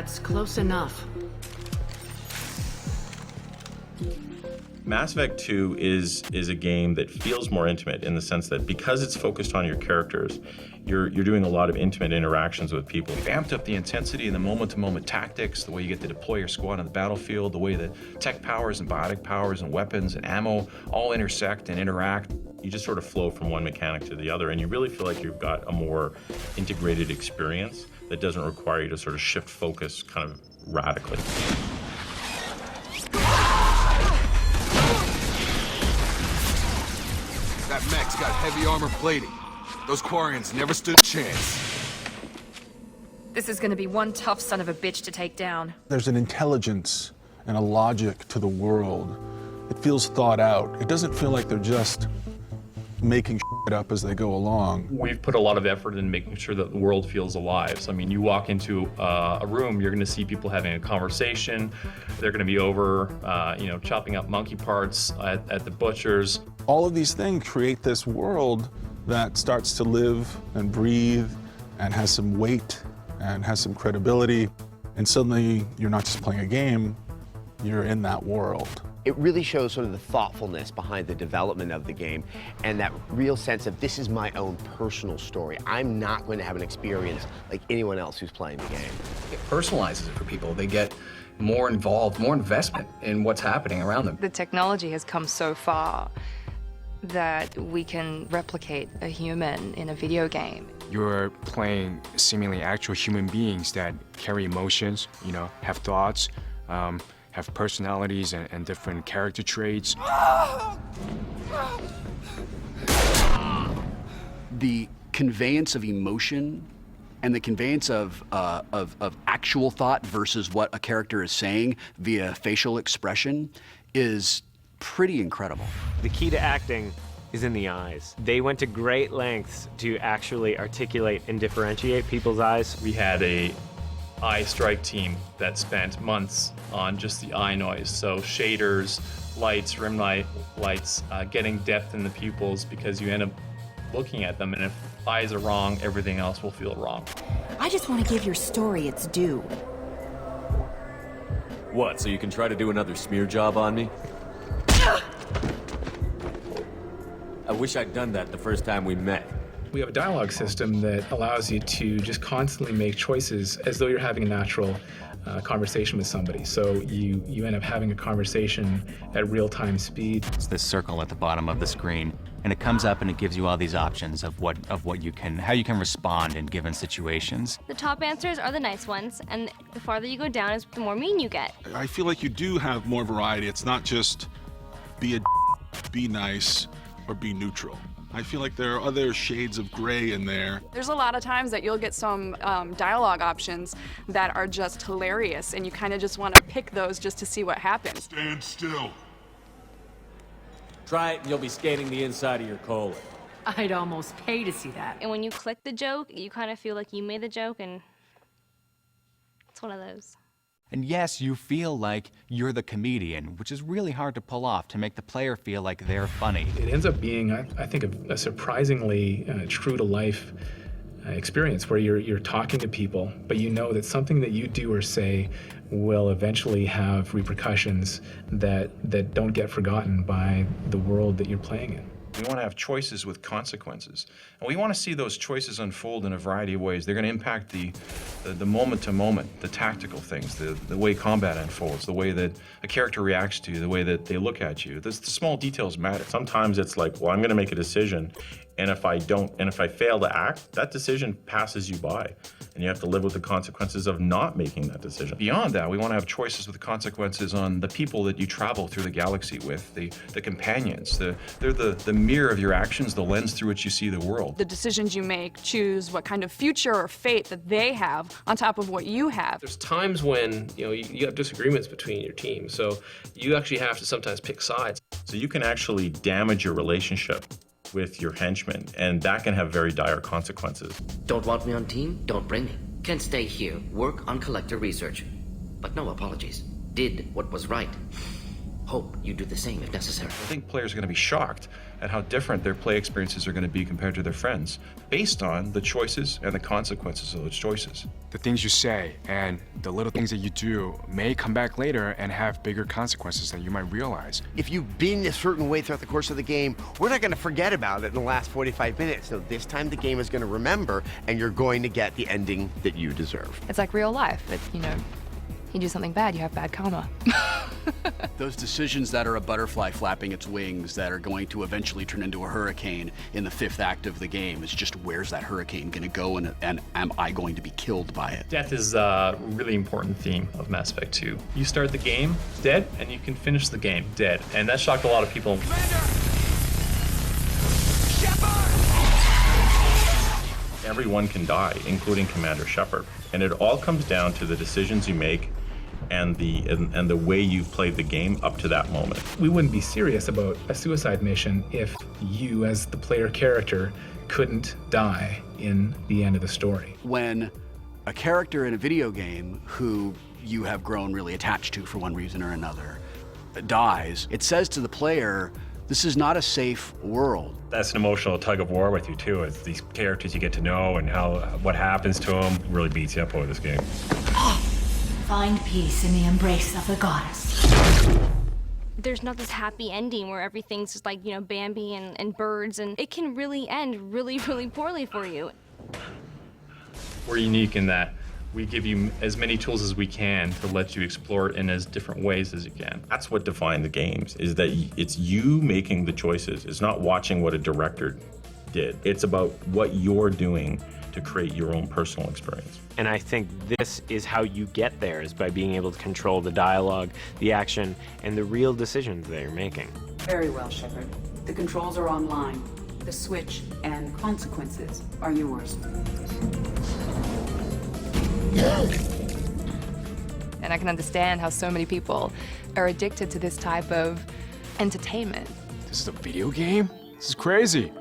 That's close enough. Mass Effect 2 is a game that feels more intimate in the sense that because it's focused on your characters, you're doing a lot of intimate interactions with people. We've amped up the intensity and the moment-to-moment tactics, the way you get to deploy your squad on the battlefield, the way the tech powers and biotic powers and weapons and ammo all intersect and interact. You just sort of flow from one mechanic to the other, and you really feel like you've got a more integrated experience that doesn't require you to sort of shift focus kind of radically. That mech's got heavy armor plating. Those Quarians never stood a chance. This is gonna be one tough son of a bitch to take down. There's an intelligence and a logic to the world. It feels thought out. It doesn't feel like they're just making shit up as they go along. We've put a lot of effort in making sure that the world feels alive. So, I mean, you walk into a room, you're gonna see people having a conversation. They're gonna be over, chopping up monkey parts at the butcher's. All of these things create this world that starts to live and breathe and has some weight and has some credibility. And suddenly you're not just playing a game, you're in that world. It really shows sort of the thoughtfulness behind the development of the game and that real sense of this is my own personal story. I'm not going to have an experience like anyone else who's playing the game. It personalizes it for people. They get more involved, more investment in what's happening around them. The technology has come so far that we can replicate a human in a video game. You're playing seemingly actual human beings that carry emotions, have thoughts, have personalities and different character traits. The conveyance of emotion and the conveyance of actual thought versus what a character is saying via facial expression is pretty incredible. The key to acting is in the eyes. They went to great lengths to actually articulate and differentiate people's eyes. We had a eye strike team that spent months on just the eye noise. So shaders, lights, rim lights, getting depth in the pupils because you end up looking at them and if eyes are wrong, everything else will feel wrong. I just want to give your story its due. What, so you can try to do another smear job on me? I wish I'd done that the first time we met. We have a dialogue system that allows you to just constantly make choices as though you're having a natural conversation with somebody. So you end up having a conversation at real-time speed. It's this circle at the bottom of the screen, and it comes up and it gives you all these options of how you can respond in given situations. The top answers are the nice ones, and the farther you go down is the more mean you get. I feel like you do have more variety. It's not just be nice, or be neutral. I feel like there are other shades of gray in there. There's a lot of times that you'll get some dialogue options that are just hilarious, and you kind of just want to pick those just to see what happens. Stand still. Try it and you'll be scanning the inside of your colon. I'd almost pay to see that. And when you click the joke, you kind of feel like you made the joke, and it's one of those. And yes, you feel like you're the comedian, which is really hard to pull off to make the player feel like they're funny. It ends up being, I think, a surprisingly true-to-life experience where you're talking to people, but you know that something that you do or say will eventually have repercussions that don't get forgotten by the world that you're playing in. We want to have choices with consequences. And we want to see those choices unfold in a variety of ways. They're going to impact the moment-to-moment, the tactical things, the way combat unfolds, the way that a character reacts to you, the way that they look at you. The small details matter. Sometimes it's like, well, I'm going to make a decision, and if I fail to act, that decision passes you by, and you have to live with the consequences of not making that decision. Beyond that, we want to have choices with consequences on the people that you travel through the galaxy with, the companions. They're the mirror of your actions, the lens through which you see the world. The decisions you make choose what kind of future or fate that they have on top of what you have. There's times when you have disagreements between your team, so you actually have to sometimes pick sides. So you can actually damage your relationship with your henchmen, and that can have very dire consequences. Don't want me on team? Don't bring me. Can stay here, work on collector research. But no apologies. Did what was right. Hope you do the same if necessary. I think players are going to be shocked at how different their play experiences are going to be compared to their friends, based on the choices and the consequences of those choices. The things you say and the little things that you do may come back later and have bigger consequences than you might realize. If you've been a certain way throughout the course of the game, we're not going to forget about it in the last 45 minutes. So this time the game is going to remember, and you're going to get the ending that you deserve. It's like real life. You know, you do something bad, you have bad karma. Those decisions that are a butterfly flapping its wings that are going to eventually turn into a hurricane in the 5th act of the game is just, where's that hurricane going to go, and am I going to be killed by it? Death is a really important theme of Mass Effect 2. You start the game dead, and you can finish the game dead. And that shocked a lot of people. Everyone can die, including Commander Shepard. And it all comes down to the decisions you make and the way you've played the game up to that moment. We wouldn't be serious about a suicide mission if you, as the player character, couldn't die in the end of the story. When a character in a video game who you have grown really attached to for one reason or another dies, it says to the player, this is not a safe world. That's an emotional tug of war with you too. It's these characters you get to know and what happens to them really beats you up over this game. Find peace in the embrace of the goddess. There's not this happy ending where everything's just like, you know, Bambi and birds, and it can really end really, really poorly for you. We're unique in that we give you as many tools as we can to let you explore it in as different ways as you can. That's what defines the games, is that it's you making the choices. It's not watching what a director did. It's about what you're doing to create your own personal experience. And I think this is how you get there, is by being able to control the dialogue, the action, and the real decisions that you're making. Very well, Shepard. The controls are online. The switch and consequences are yours. And I can understand how so many people are addicted to this type of entertainment. This is a video game? This is crazy.